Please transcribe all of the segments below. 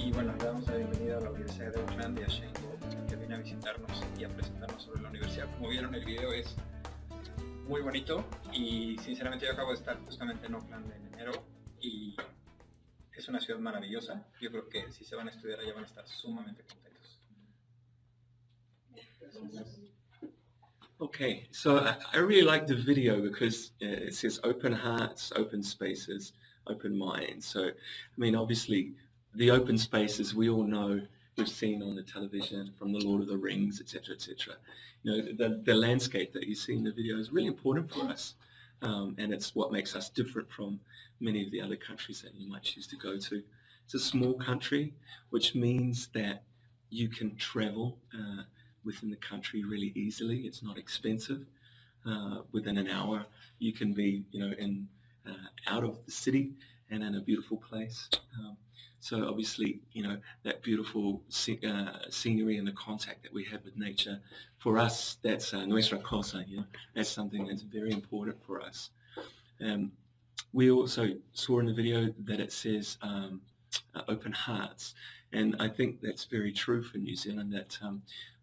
Y bueno, le damos la bienvenida a la Universidad de Auckland y a Shane Gold, que viene a visitarnos y a presentarnos sobre la universidad. Como vieron, el video es muy bonito y sinceramente yo acabo de estar justamente en Auckland en enero y es una ciudad maravillosa. Yo creo que si se van a estudiar allá van a estar sumamente contentos. Okay, so I really like the video because it says open hearts, open spaces, open minds. So, I mean, obviously, the open spaces we all know, we've seen on the television from the Lord of the Rings, etc., etc. You know, the landscape that you see in the video is really important for us, and it's what makes us different from many of the other countries that you might choose to go to. It's a small country, which means that you can travel within the country really easily. It's not expensive. Within an hour, you can be, you know, out of the city and in a beautiful place. So obviously, you know, that beautiful scenery and the contact that we have with nature, for us, that's nuestra cosa. You know, that's something that's very important for us. We also saw in the video that it says open hearts, and I think that's very true for New Zealand, that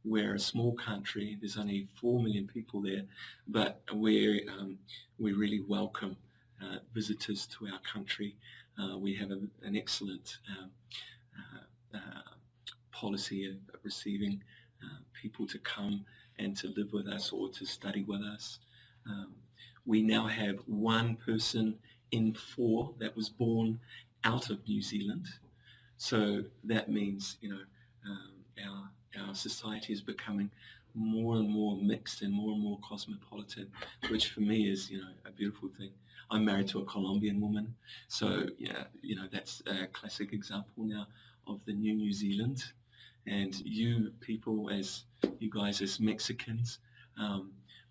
we're a small country, there's only 4 million people there, but we really welcome visitors to our country. We have an excellent policy of receiving people to come and to live with us or to study with us. We now have 1 person in 4 that was born out of New Zealand. So that means, you know, our society is becoming more and more mixed and more cosmopolitan, which for me is, you know, a beautiful thing. I'm married to a Colombian woman, so yeah, you know, that's a classic example now of the New Zealand. And you people, as you guys as Mexicans,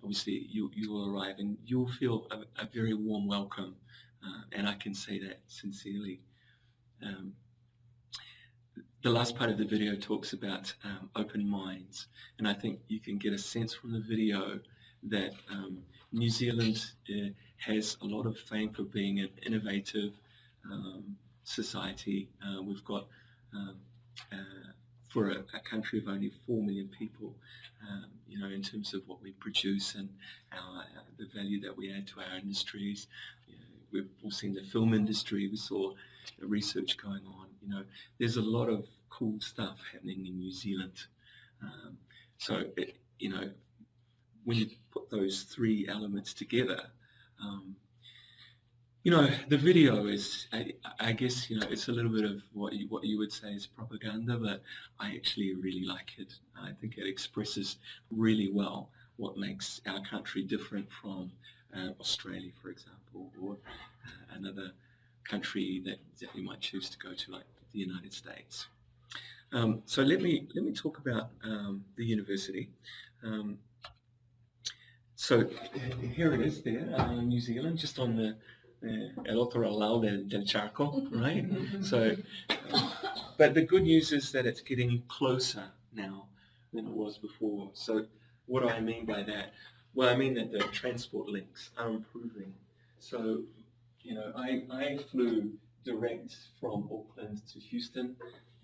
obviously you will arrive and you'll feel a very warm welcome, and I can say that sincerely. The last part of the video talks about open minds, and I think you can get a sense from the video that New Zealand has a lot of fame for being an innovative society. We've got, for a country of only 4 million people, you know, in terms of what we produce and the value that we add to our industries. You know, we've seen the film industry, we saw research going on. You know, there's a lot of cool stuff happening in New Zealand. You know, when you put those 3 elements together, you know, the video is, I guess, you know, it's a little bit of what you would say is propaganda, but I actually really like it. I think it expresses really well what makes our country different from Australia, for example, or another country that you might choose to go to, like the United States. So let me talk about the university. So here it is there, New Zealand, just on the el otro lado del charco, right? So, but the good news is that it's getting closer now than it was before. So what do I mean by that? Well, I mean that the transport links are improving. So, you know, I flew direct from Auckland to Houston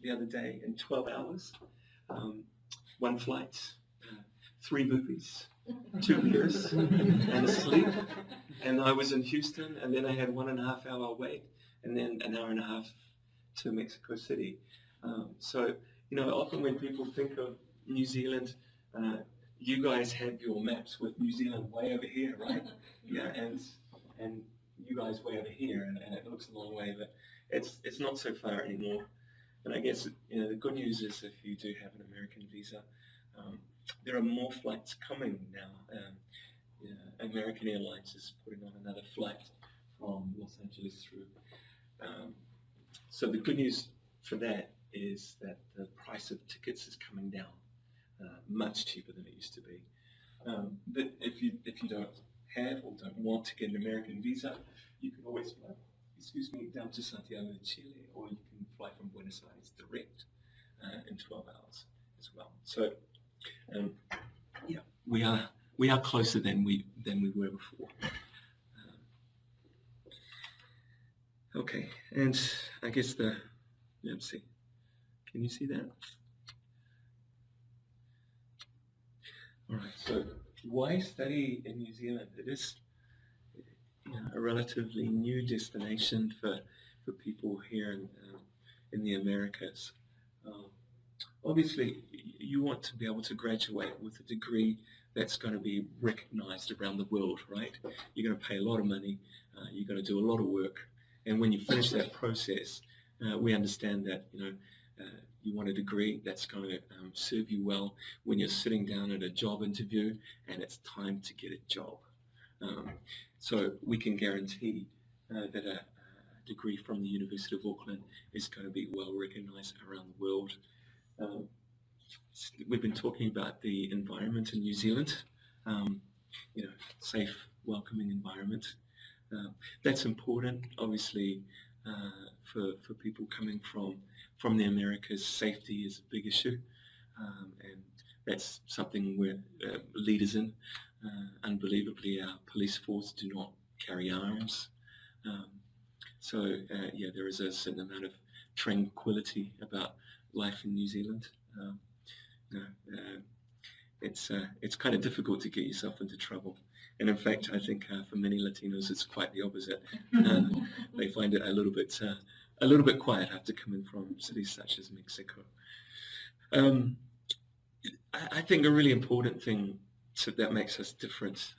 the other day in 12 hours. 1 flight, 3 movies, 2 beers, and a sleep. And I was in Houston, and then I had 1.5 hour wait, and then an hour and a half to Mexico City. So, you know, often when people think of New Zealand, you guys have your maps with New Zealand way over here, right? Yeah, and you guys way over here, and it looks a long way, but it's not so far anymore. And I guess, you know, the good news is if you do have an American visa, there are more flights coming now. American Airlines is putting on another flight from Los Angeles through. So the good news for that is that the price of tickets is coming down, much cheaper than it used to be. But if you don't have or don't want to get an American visa, you can always fly, down to Santiago de Chile, or you can fly from Buenos Aires direct in 12 hours as well. So yeah, we are closer than we were before. Okay, and I guess let's see. Can you see that? All right, so why study in New Zealand? It is a relatively new destination for people here in the Americas. Obviously, you want to be able to graduate with a degree that's going to be recognized around the world, right? You're going to pay a lot of money, you're going to do a lot of work, and when you finish that process, we understand that you want a degree that's going to serve you well when you're sitting down at a job interview and it's time to get a job. So we can guarantee that a degree from the University of Auckland is going to be well recognized around the world. We've been talking about the environment in New Zealand, safe, welcoming environment. That's important, obviously, for people coming from the Americas. Safety is a big issue, and that's something we're leaders in. Unbelievably, our police force do not carry arms. There is a certain amount of tranquility about life in New Zealand. It's kind of difficult to get yourself into trouble, and in fact, I think for many Latinos, it's quite the opposite. They find it a little bit quiet after coming from cities such as Mexico. I think a really important thing that makes us different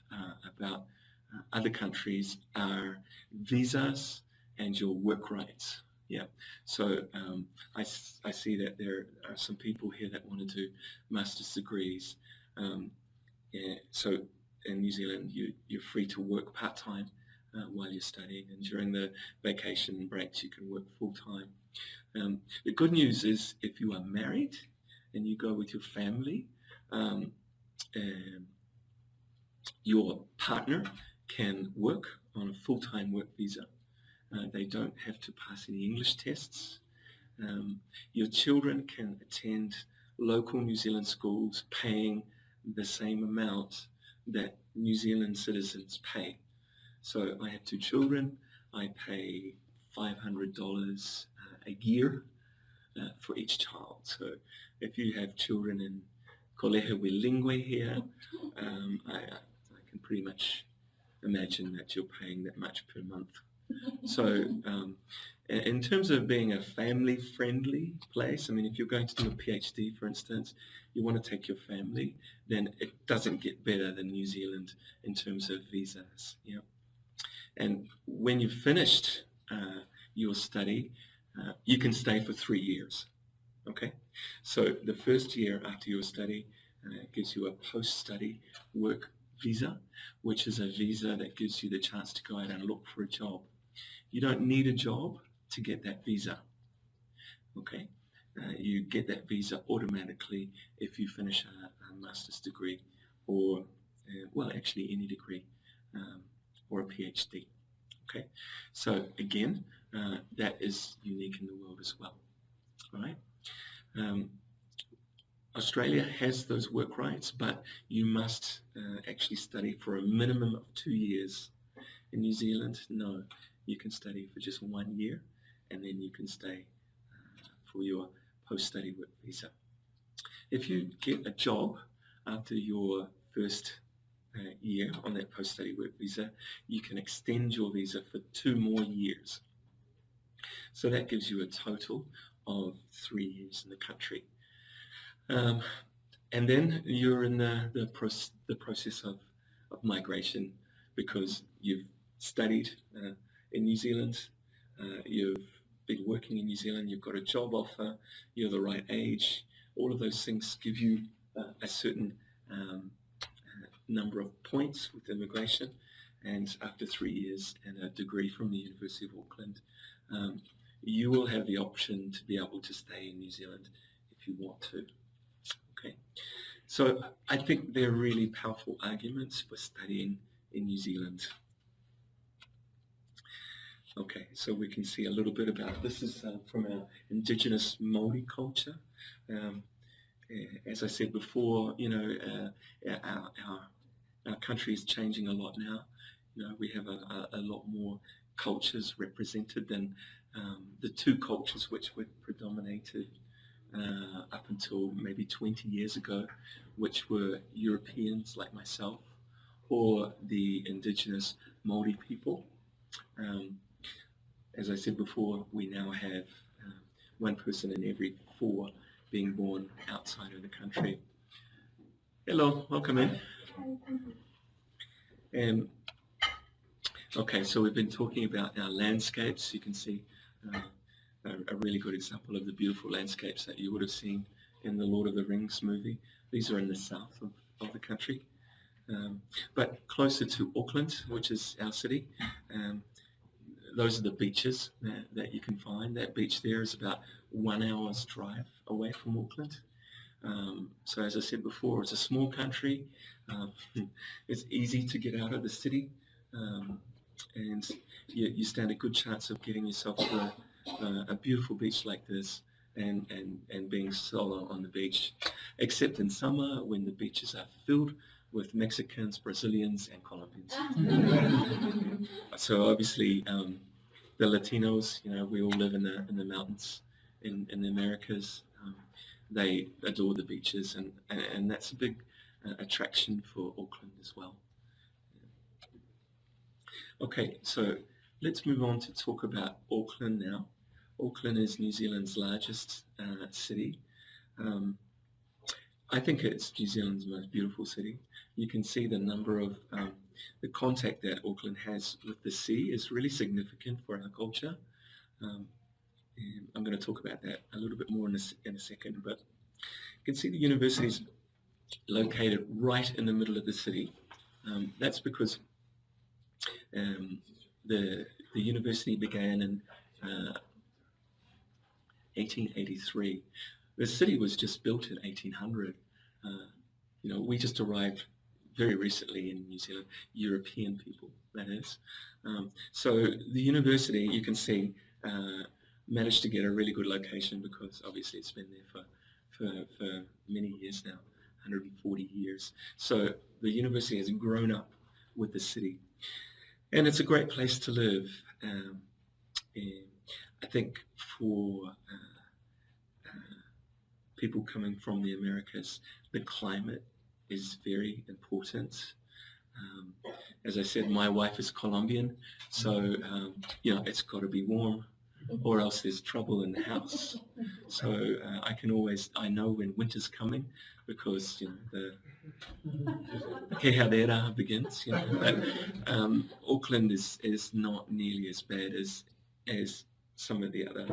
about other countries are visas and your work rights. Yeah, so I see that there are some people here that want to do master's degrees. So in New Zealand, you're free to work part-time while you're studying, and during the vacation breaks you can work full-time. The good news is if you are married and you go with your family, your partner can work on a full-time work visa. They don't have to pass any English tests. Your children can attend local New Zealand schools paying the same amount that New Zealand citizens pay. So I have 2 children. I pay $500 a year for each child. So if you have children in Colegio Bilingüe here, I can pretty much imagine that you're paying that much per month. So in terms of being a family-friendly place, I mean, if you're going to do a PhD, for instance, you want to take your family, then it doesn't get better than New Zealand in terms of visas. Yeah. And when you've finished your study, you can stay for 3 years. Okay, so the first year after your study gives you a post-study work visa, which is a visa that gives you the chance to go out and look for a job. You don't need a job to get that visa. Okay, you get that visa automatically if you finish a master's degree, or actually any degree, or a PhD. Okay, so again, that is unique in the world as well. All right. Australia has those work rights, but you must actually study for a minimum of 2 years. In New Zealand, no, you can study for just 1 year, and then you can stay for your post-study work visa. If you get a job after your first year on that post-study work visa, you can extend your visa for 2 more years. So that gives you a total of 3 years in the country. And then you're in the process of migration, because you've studied in New Zealand, you've been working in New Zealand, you've got a job offer, you're the right age. All of those things give you a certain number of points with immigration, and after 3 years and a degree from the University of Auckland, you will have the option to be able to stay in New Zealand if you want to. Okay, so I think they're really powerful arguments for studying in New Zealand. Okay, so we can see a little bit about this. Is from our Indigenous Maori culture. As I said before, our country is changing a lot now. We have a lot more cultures represented than the 2 cultures which were predominated up until maybe 20 years ago, which were Europeans like myself or the Indigenous Maori people. As I said before, we now have one person in every 4 being born outside of the country. Hello, welcome in. Okay, so we've been talking about our landscapes. You can see a really good example of the beautiful landscapes that you would have seen in the Lord of the Rings movie. These are in the south of the country. But closer to Auckland, which is our city, those are the beaches that you can find. That beach there is about 1 hour's drive away from Auckland. So as I said before, it's a small country. It's easy to get out of the city, and you stand a good chance of getting yourself to a beautiful beach like this and being solo on the beach, except in summer when the beaches are filled with Mexicans, Brazilians, and Colombians. So obviously, the Latinos, we all live in the mountains in the Americas. They adore the beaches, and that's a big attraction for Auckland as well. Okay, so let's move on to talk about Auckland now. Auckland is New Zealand's largest city. I think it's New Zealand's most beautiful city. You can see the number of, the contact that Auckland has with the sea is really significant for our culture. And I'm going to talk about that a little bit more in a second, but you can see the university is located right in the middle of the city. That's because the university began in 1883. The city was just built in 1800. We just arrived very recently in New Zealand, European people, that is. So the university, you can see, managed to get a really good location because obviously it's been there for many years now, 140 years. So the university has grown up with the city. And it's a great place to live. And I think for people coming from the Americas, the climate is very important. As I said, my wife is Colombian, so it's got to be warm, or else there's trouble in the house. So I know when winter's coming because the quejadera begins. But Auckland is not nearly as bad as some of the other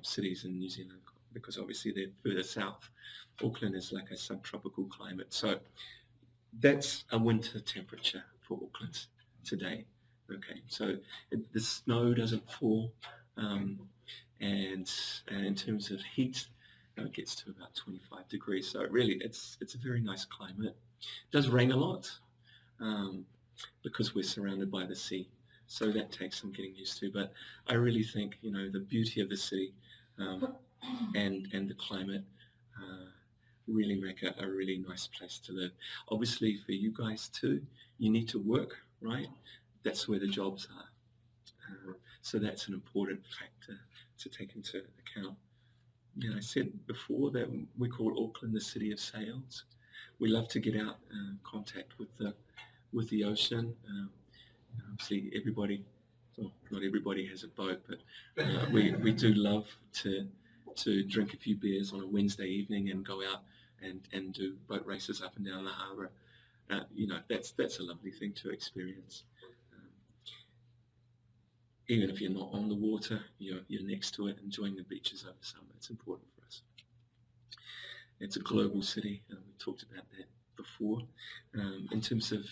cities in New Zealand, because obviously they're further south. Auckland is like a subtropical climate, so that's a winter temperature for Auckland today. Okay, so the snow doesn't fall, and in terms of heat, it gets to about 25 degrees. So really, it's a very nice climate. It does rain a lot because we're surrounded by the sea, so that takes some getting used to. But I really think the beauty of the city and the climate really make a really nice place to live. Obviously, for you guys too, you need to work, right? That's where the jobs are. So that's an important factor to take into account. I said before that we call Auckland the city of sails. We love to get out and contact with the ocean. Obviously, not everybody has a boat, but we do love to drink a few beers on a Wednesday evening and go out and do boat races up and down the harbour. That's a lovely thing to experience. Even if you're not on the water, you're next to it, enjoying the beaches over summer. It's important for us. It's a global city, and we talked about that before. In terms of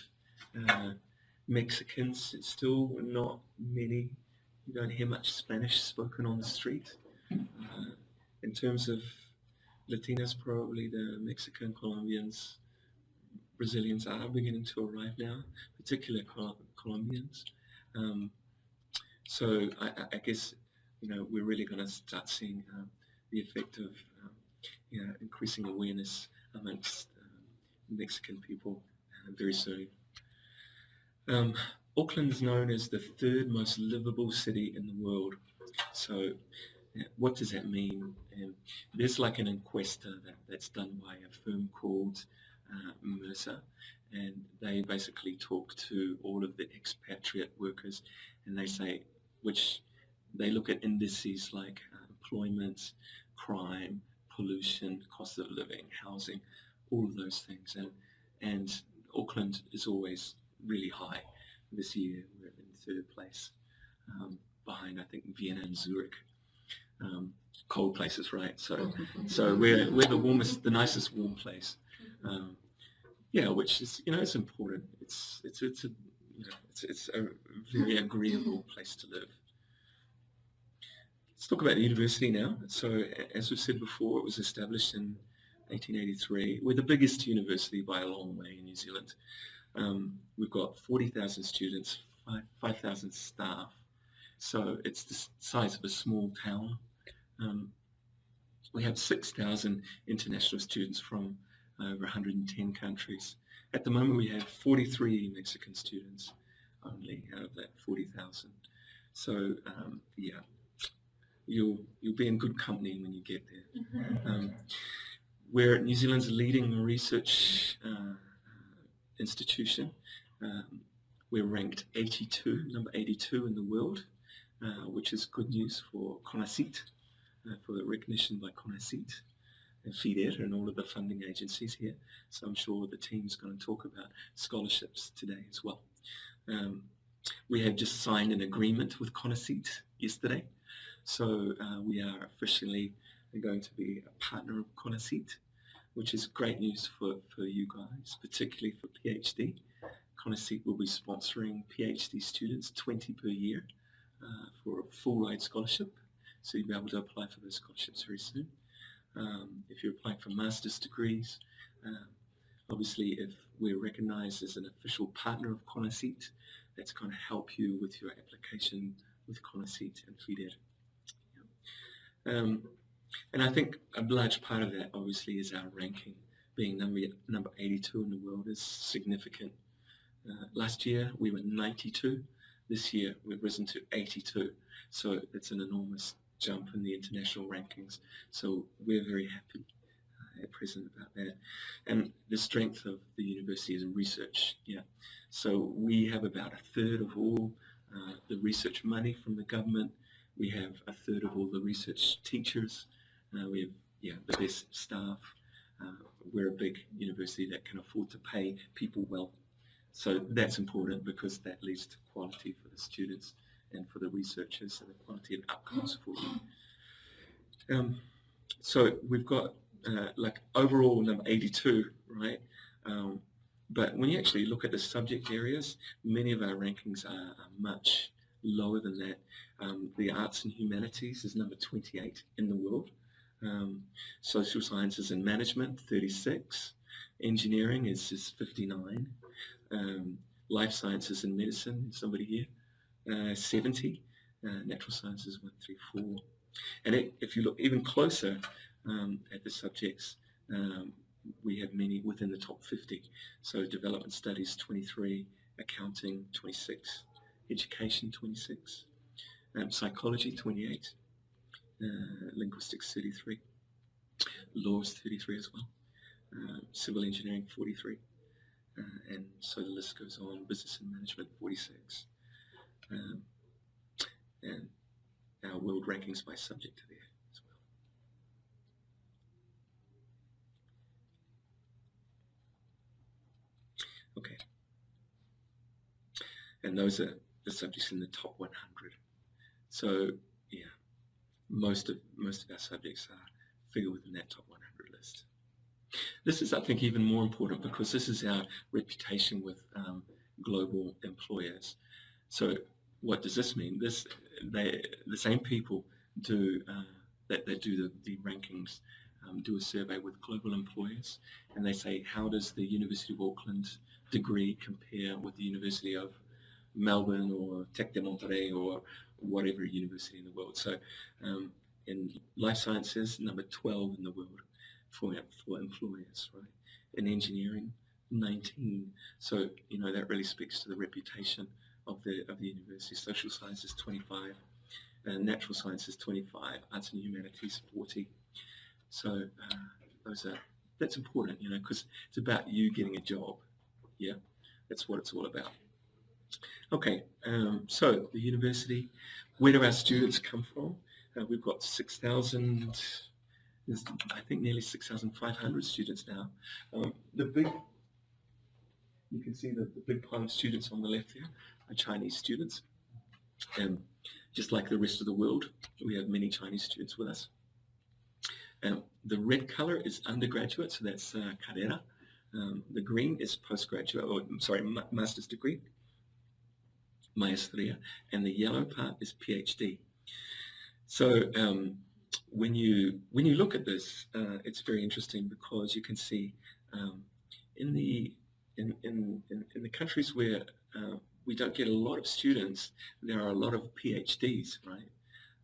Mexicans, it's still not many. You don't hear much Spanish spoken on the street. In terms of Latinos, probably the Mexican, Colombians, Brazilians are beginning to arrive now, particularly Colombians. So I guess we're really going to start seeing the effect of increasing awareness amongst Mexican people very soon. Auckland is known as the 3rd most livable city in the world. So What does that mean? There's like an encuesta that's done by a firm called Mercer, and they basically talk to all of the expatriate workers, and they say, which they look at indices like employment, crime, pollution, cost of living, housing, all of those things, and Auckland is always really high. This year we're in third place, behind I think Vienna and Zurich. Cold places, right? So we're the warmest, the nicest warm place. Which is it's important. It's a very agreeable place to live. Let's talk about the university now. So as we've said before, it was established in 1883. We're the biggest university by a long way in New Zealand. We've got 40,000 students, 5,000 staff. So it's the size of a small town. We have 6,000 international students from over 110 countries. At the moment we have 43 Mexican students only out of that 40,000. So you'll be in good company when you get there. We're New Zealand's leading research institution. We're ranked number 82 in the world, which is good news for CONACYT, for the recognition by CONACYT and FIDER and all of the funding agencies here. So I'm sure the team's going to talk about scholarships today as well. We have just signed an agreement with CONACYT yesterday. So we are officially going to be a partner of CONACYT, which is great news for you guys, particularly for PhD. CONACYT will be sponsoring PhD students 20 per year for a full ride scholarship. So you'll be able to apply for those scholarships very soon. If you're applying for master's degrees, obviously if we're recognized as an official partner of CONACYT, that's going to help you with your application with CONACYT and FIDER. And I think a large part of that obviously is our ranking. Being number 82 in the world is significant. Last year we were 92. This year we've risen to 82. So it's an enormous jump in the international rankings. So we're very happy at present about that. And the strength of the university is in research. So we have about a third of all the research money from the government. We have a third of all the research teachers. We have the best staff. We're a big university that can afford to pay people well. So that's important because that leads to quality for the students and for the researchers and the quality of outcomes for them. So we've got like overall number 82, right? But when you actually look at the subject areas, many of our rankings are much lower than that. The arts and humanities is number 28 in the world. Social sciences and management, 36. Engineering is 59. Life sciences and medicine, somebody here, 70. Natural sciences, 134. And if you look even closer at the subjects, we have many within the top 50. So development studies, 23. Accounting, 26. Education, 26. Psychology, 28. Linguistics, 33. Laws, 33 as well. Civil engineering, 43. And so the list goes on. Business and management, 46. And our world rankings by subject are there as well. Okay. And those are the subjects in the top 100. So yeah, most of our subjects figure within that top 100 list. This is, I think, even more important because this is our reputation with global employers. So what does this mean? The same people that do the rankings do a survey with global employers, and they say, how does the University of Auckland degree compare with the University of Melbourne or Tec de Monterrey or whatever university in the world? So in life sciences, number 12 in the world for employers, right? In engineering, 19. So that really speaks to the reputation of the university. Social sciences, 25. natural sciences 25, arts and humanities 40. So that's important, because it's about you getting a job. Yeah, that's what it's all about. Okay, so the university, where do our students come from? We've got 6,000, I think nearly 6,500 students now. You can see that the big pile of students on the left here are Chinese students. Just like the rest of the world, we have many Chinese students with us. The red color is undergraduate, so that's carrera. The green is postgraduate, master's degree, maestria, and the yellow part is PhD. So when you look at this, it's very interesting because you can see in the countries where we don't get a lot of students, there are a lot of PhDs, right?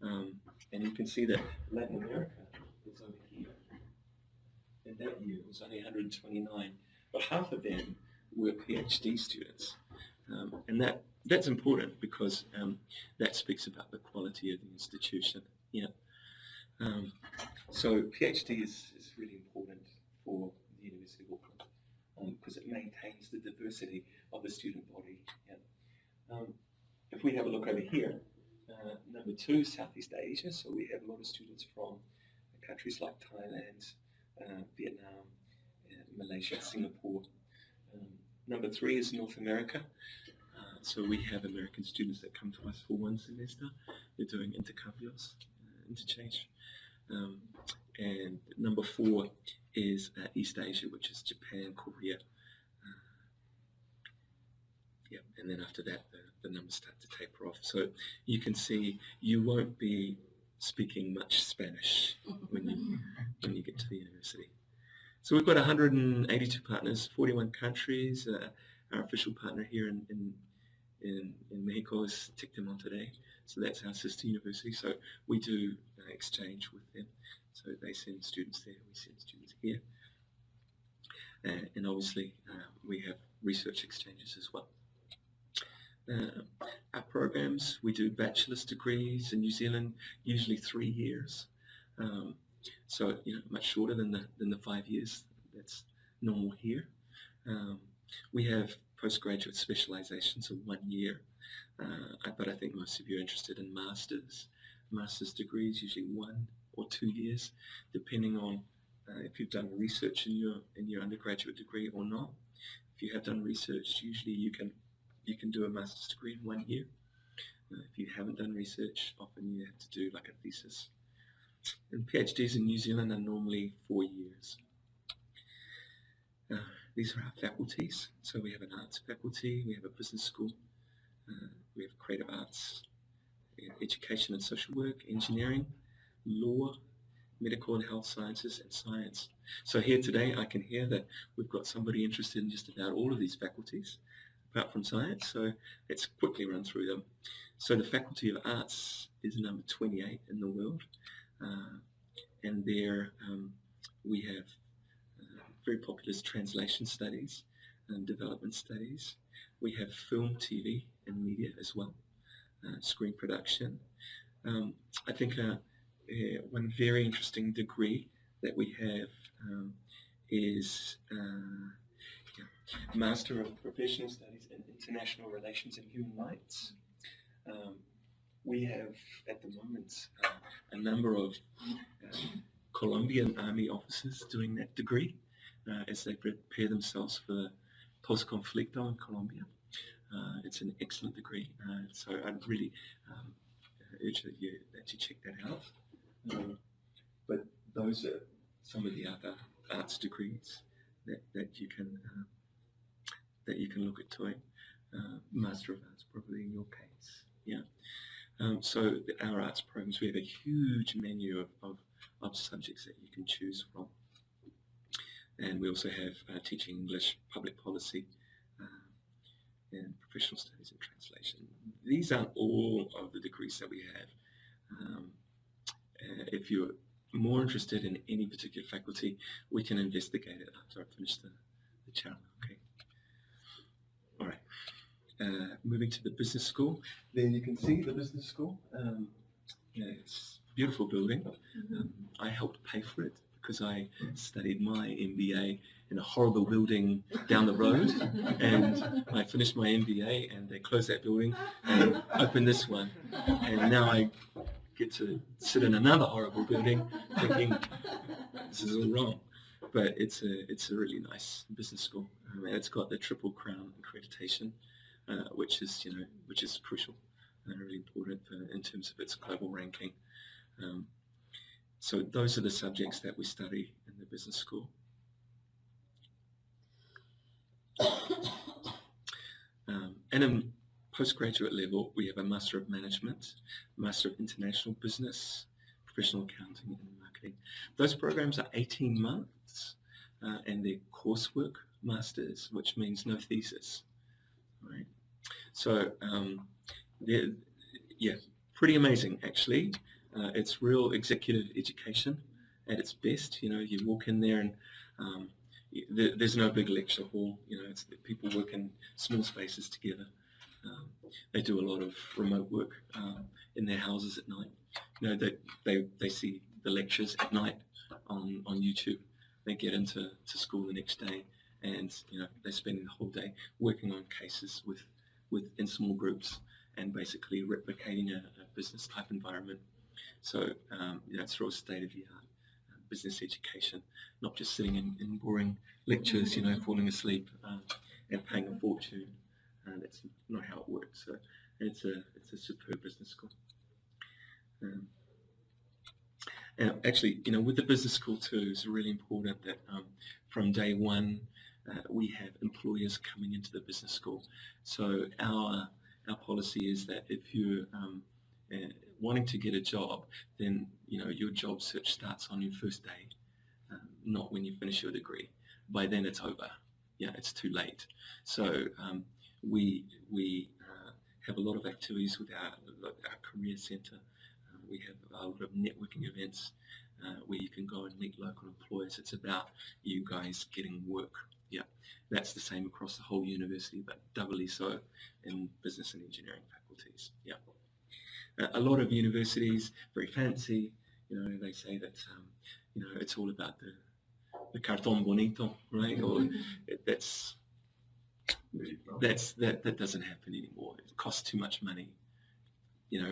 And you can see that Latin America is over here. And that year it was only 129, but half of them were PhD students. And that's important because that speaks about the quality of the institution. Yeah. So PhD is really important for the University of Auckland because it maintains the diversity of the student body. Yeah. If we have a look over here, number 2, Southeast Asia. So we have a lot of students from countries like Thailand, Vietnam, Malaysia, Singapore. Number 3 is North America. So we have American students that come to us for 1 semester. They're doing intercambios, interchange. And number 4 is East Asia, which is Japan, Korea. Yeah, and then after that, the numbers start to taper off. So you can see you won't be speaking much Spanish when you get to the university. So we've got 182 partners, 41 countries. Our official partner here in Mexico is Tec de Monterrey. So that's our sister university. So we do exchange with them. So they send students there, we send students here. And obviously we have research exchanges as well. Our programs, we do bachelor's degrees in New Zealand, usually 3 years. So much shorter than the 5 years that's normal here. We have postgraduate specializations of 1 year, but I think most of you are interested in master's degrees, usually 1 or 2 years, depending on if you've done research in your undergraduate degree or not. If you have done research, usually you can do a master's degree in 1 year. If you haven't done research, often you have to do like a thesis. And PhDs in New Zealand are normally 4 years. These are our faculties. So we have an arts faculty, we have a business school, we have creative arts, education and social work, engineering, law, medical and health sciences, and science. So here today I can hear that we've got somebody interested in just about all of these faculties, apart from science, so let's quickly run through them. So the Faculty of Arts is number 28 in the world, and there we have very popular translation studies and development studies. We have film, TV, and media as well, screen production. I think one very interesting degree that we have is Master of Professional Studies in International Relations and Human Rights. We have, at the moment, a number of Colombian Army officers doing that degree as they prepare themselves for the post-conflicto in Colombia. It's an excellent degree, so I'd really urge that you check that out. But those are some of the other arts degrees that you can look at doing. Master of Arts, probably in your case. Yeah. So our arts programs, we have a huge menu of subjects that you can choose from. And we also have teaching English, public policy, and professional studies and translation. These aren't all of the degrees that we have. If you're more interested in any particular faculty, we can investigate it after I finish the channel. Okay. All right. Moving to the business school. There you can see the business school. It's a beautiful building. I helped pay for it because I studied my MBA in a horrible building down the road, and I finished my MBA and they closed that building and opened this one, and now I get to sit in another horrible building thinking this is all wrong. But it's a really nice business school, and it's got the Triple Crown accreditation, which is crucial and really important in terms of its global ranking. So those are the subjects that we study in the business school. And in postgraduate level, we have a Master of Management, Master of International Business, Professional Accounting and Marketing. Those programs are 18 months and they're coursework masters, which means no thesis. Right? So pretty amazing actually. It's real executive education at its best. You walk in there and there's no big lecture hall. It's people work in small spaces together. They do a lot of remote work in their houses at night. They see the lectures at night on YouTube. They get into school the next day, and they spend the whole day working on cases in small groups and basically replicating a business type environment. So it's real state-of-the-art business education, not just sitting in boring lectures, falling asleep and paying a fortune. That's not how it works. So it's a superb business school. And actually, with the business school too, it's really important that from day one we have employers coming into the business school. So our policy is that if you're wanting to get a job, then your job search starts on your first day, not when you finish your degree. By then it's over. It's too late. So we have a lot of activities with our career centre. We have a lot of networking events where you can go and meet local employers. It's about you guys getting work. That's the same across the whole university, but doubly so in business and engineering faculties. A lot of universities, very fancy, they say that it's all about the cartón bonito, right? Or that doesn't happen anymore. It costs too much money,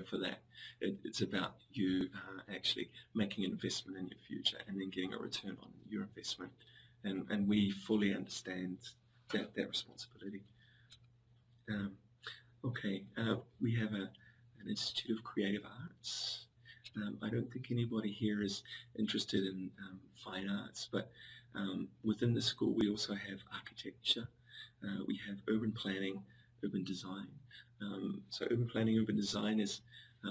for that. It's about you actually making an investment in your future and then getting a return on your investment. And we fully understand that responsibility. We have an Institute of Creative Arts. I don't think anybody here is interested in fine arts, but within the school we also have architecture. We have urban planning, urban design. So urban planning, urban design is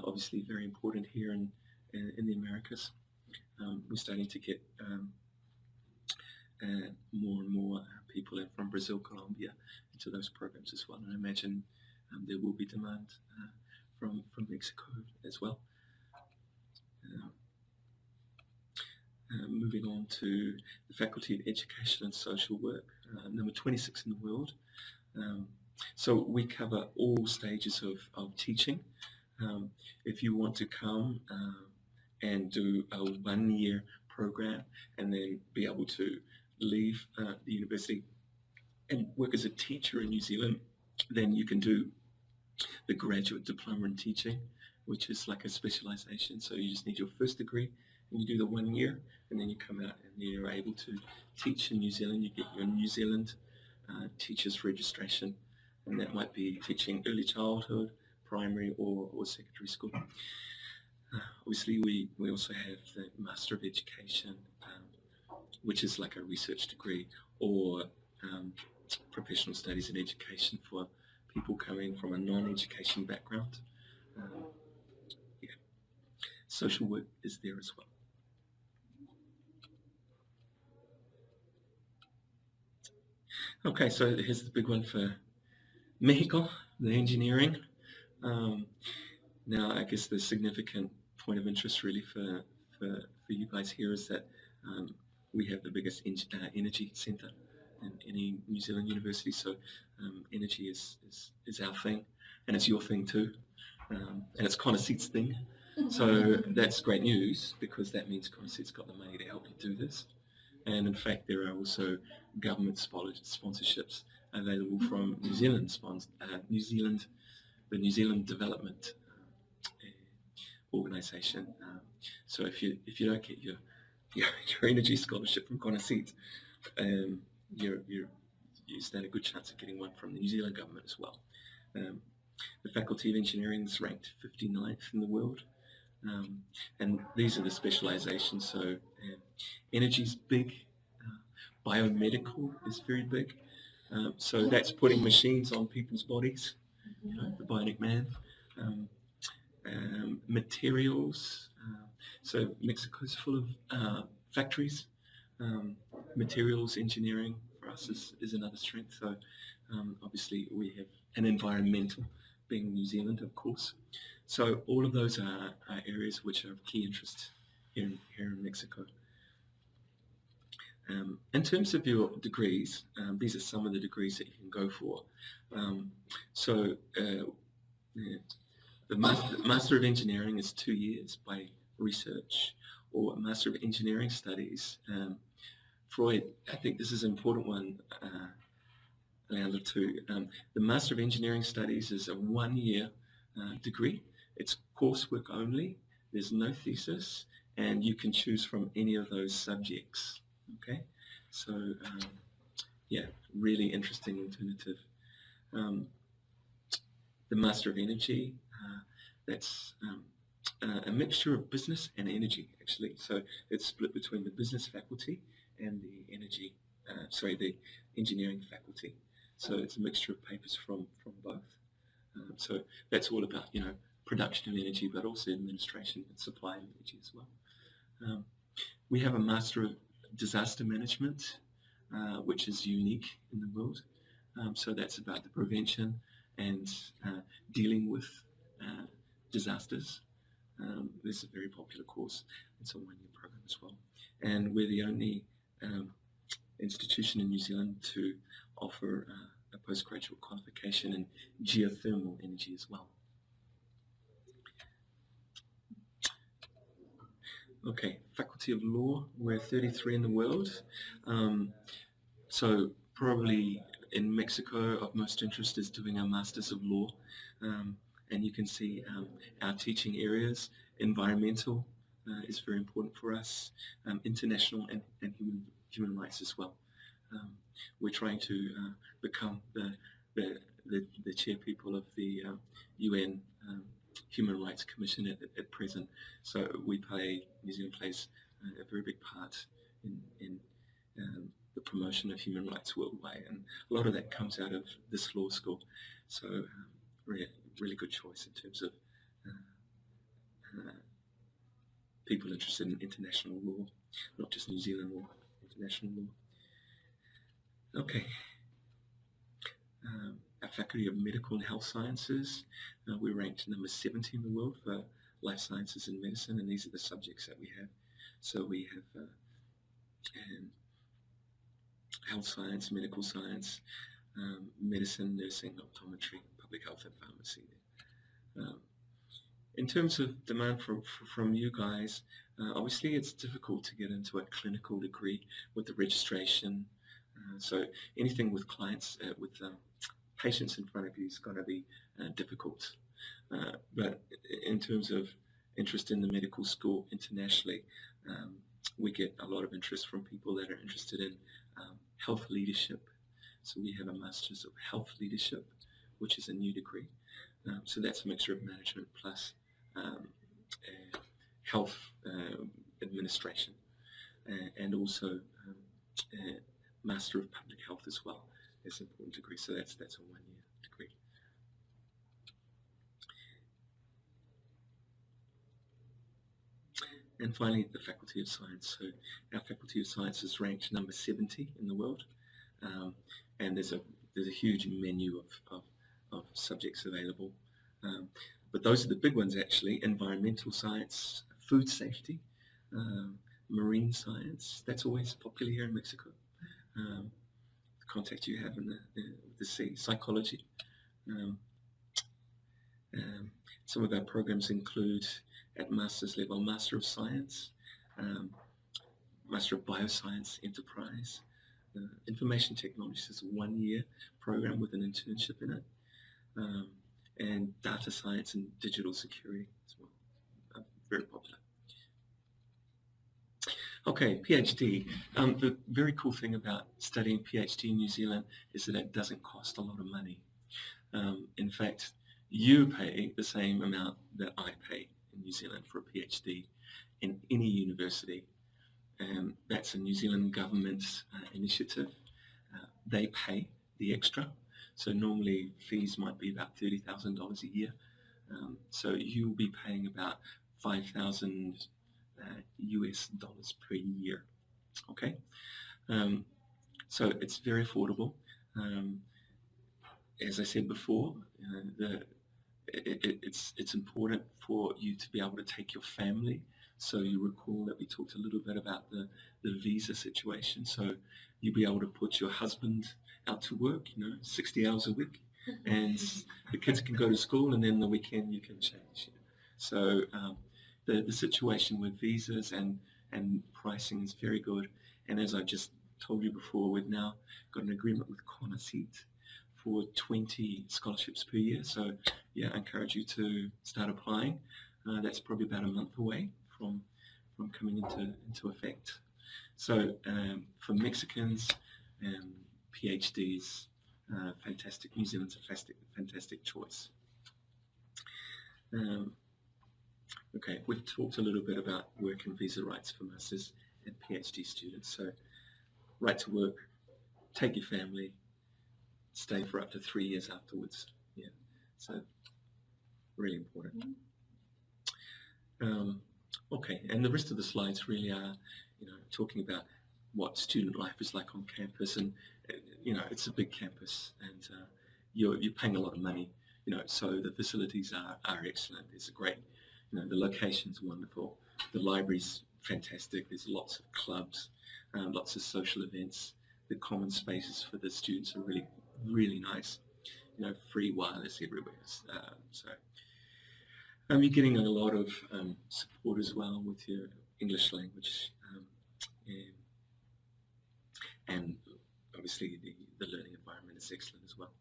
obviously very important here in the Americas. We're starting to get more and more people from Brazil, Colombia into those programs as well. And I imagine there will be demand from Mexico as well. Moving on to the Faculty of Education and Social Work, number 26 in the world. So we cover all stages of teaching. If you want to come and do a 1-year program and then be able to leave the university and work as a teacher in New Zealand, then you can do the graduate diploma in teaching, which is like a specialization. So you just need your first degree and you do the 1 year, and then you come out and you're able to teach in New Zealand. You get your New Zealand teacher's registration, and that might be teaching early childhood, primary or secondary school. Obviously we also have the Master of Education, which is like a research degree, or professional studies in education for people coming from a non-education background. Social work is there as well. Okay, so here's the big one for Mexico, the engineering. Now, I guess the significant point of interest really for you guys here is that we have the biggest energy centre in any New Zealand university. So energy is our thing, and it's your thing too, and it's kind of Seat's thing. So that's great news, because that means Concept's got the money to help you do this. And in fact, there are also government sponsorships available from New Zealand, the New Zealand Development Organisation. So if you don't get your energy scholarship from Concept, you stand a good chance of getting one from the New Zealand government as well. The Faculty of Engineering is ranked 59th in the world. And these are the specializations. So energy's big, biomedical is very big. So that's putting machines on people's bodies, the bionic man. Materials. So Mexico's full of factories. Materials engineering for us is another strength. So obviously we have an environmental, being New Zealand, of course. So all of those are areas which are of key interest here in Mexico. In terms of your degrees, these are some of the degrees that you can go for. The Master of Engineering is 2 years by research, or a Master of Engineering Studies. Freud, I think this is an important one, Leander, too. The Master of Engineering Studies is a 1-year degree. It's coursework only. There's no thesis, and you can choose from any of those subjects. Okay, so yeah, really interesting alternative. The Master of Energy, that's a mixture of business and energy, actually. So it's split between the business faculty and the the engineering faculty. So it's a mixture of papers from both. So that's all about, production of energy, but also administration and supply of energy as well. We have a Master of Disaster Management, which is unique in the world. So that's about the prevention and dealing with disasters. This is a very popular course. It's a 1-year program as well. And we're the only institution in New Zealand to offer a postgraduate qualification in geothermal energy as well. Okay, Faculty of Law, we're 33 in the world. So probably in Mexico of most interest is doing our Masters of Law. And you can see our teaching areas. Environmental is very important for us. International and human rights as well. We're trying to become the chair people of the UN Human Rights Commission at present. So New Zealand plays a very big part in the promotion of human rights worldwide, and a lot of that comes out of this law school. So really good choice in terms of people interested in international law, not just New Zealand law, international law. Okay. Our Faculty of Medical and Health Sciences, we're ranked number 70 in the world for life sciences and medicine, and these are the subjects that we have. So we have health science, medical science, medicine, nursing, optometry, public health, and pharmacy. In terms of demand from you guys, obviously it's difficult to get into a clinical degree with the registration. So anything with clients, with patients in front of you is going to be difficult. But in terms of interest in the medical school internationally, we get a lot of interest from people that are interested in health leadership. So we have a Master's of Health Leadership, which is a new degree. So that's a mixture of management plus health administration, and also Master of Public Health as well. It's an important degree, so that's a 1-year degree. And finally, the Faculty of Science. So our Faculty of Science is ranked number 70 in the world, and there's a huge menu of subjects available. But those are the big ones actually: environmental science, food safety, marine science. That's always popular here in Mexico. The contact you have in the sea, psychology. Some of our programs include at master's level, Master of Science, Master of Bioscience Enterprise. Information Technology is a 1-year program with an internship in it, and Data Science and Digital Security as well. Very popular. Okay, PhD. The very cool thing about studying PhD in New Zealand is that it doesn't cost a lot of money. In fact, you pay the same amount that I pay in New Zealand for a PhD in any university. That's a New Zealand government initiative. They pay the extra. So normally fees might be about $30,000 a year. So you'll be paying about $5,000 US dollars per year. Okay, so it's very affordable. As I said before, it's important for you to be able to take your family. So you recall that we talked a little bit about the visa situation. So you'll be able to put your husband out to work, 60 hours a week, and the kids can go to school, and then the weekend you can change. So the situation with visas and pricing is very good. And as I just told you before, we've now got an agreement with Seminario for 20 scholarships per year. So yeah, I encourage you to start applying. That's probably about a month away from coming into effect. So for Mexicans, PhDs, fantastic. New Zealand's a fantastic choice. Okay, we've talked a little bit about work and visa rights for masters and PhD students. So right to work, take your family, stay for up to 3 years afterwards. Yeah, so really important. Okay, and the rest of the slides really are, talking about what student life is like on campus, and it's a big campus, and you're paying a lot of money, so the facilities are excellent. There's a great, the location's wonderful, the library's fantastic. There's lots of clubs, lots of social events. The common spaces for the students are really, really nice. Free wireless everywhere. So you're getting a lot of support as well with your English language, and obviously the learning environment is excellent as well.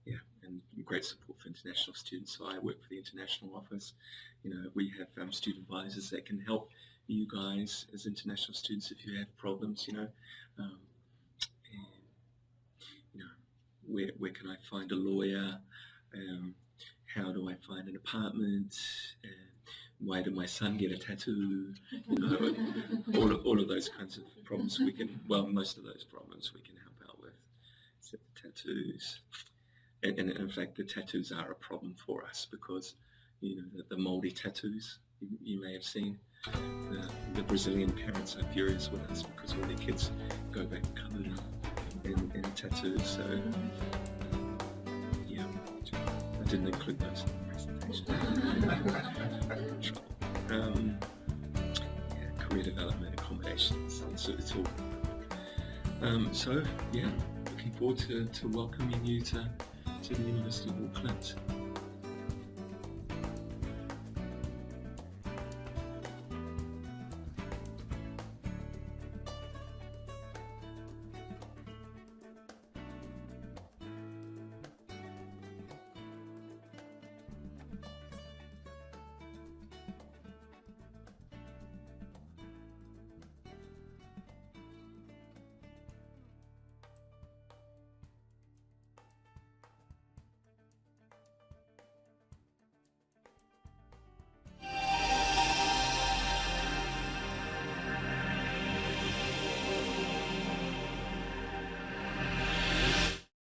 Yeah, and great support for international students. So I work for the international office. We have student advisors that can help you guys as international students if you have problems. Where can I find a lawyer? How do I find an apartment? Why did my son get a tattoo? All of those kinds of problems most of those problems we can help out with, except the tattoos. And in fact, the tattoos are a problem for us because, the Maori tattoos, you may have seen, the Brazilian parents are furious with us because all their kids go back covered in tattoos. So, yeah, I didn't include those in the presentation. Career development, accommodations, it's all. So, yeah, looking forward to welcoming you to the University of Auckland.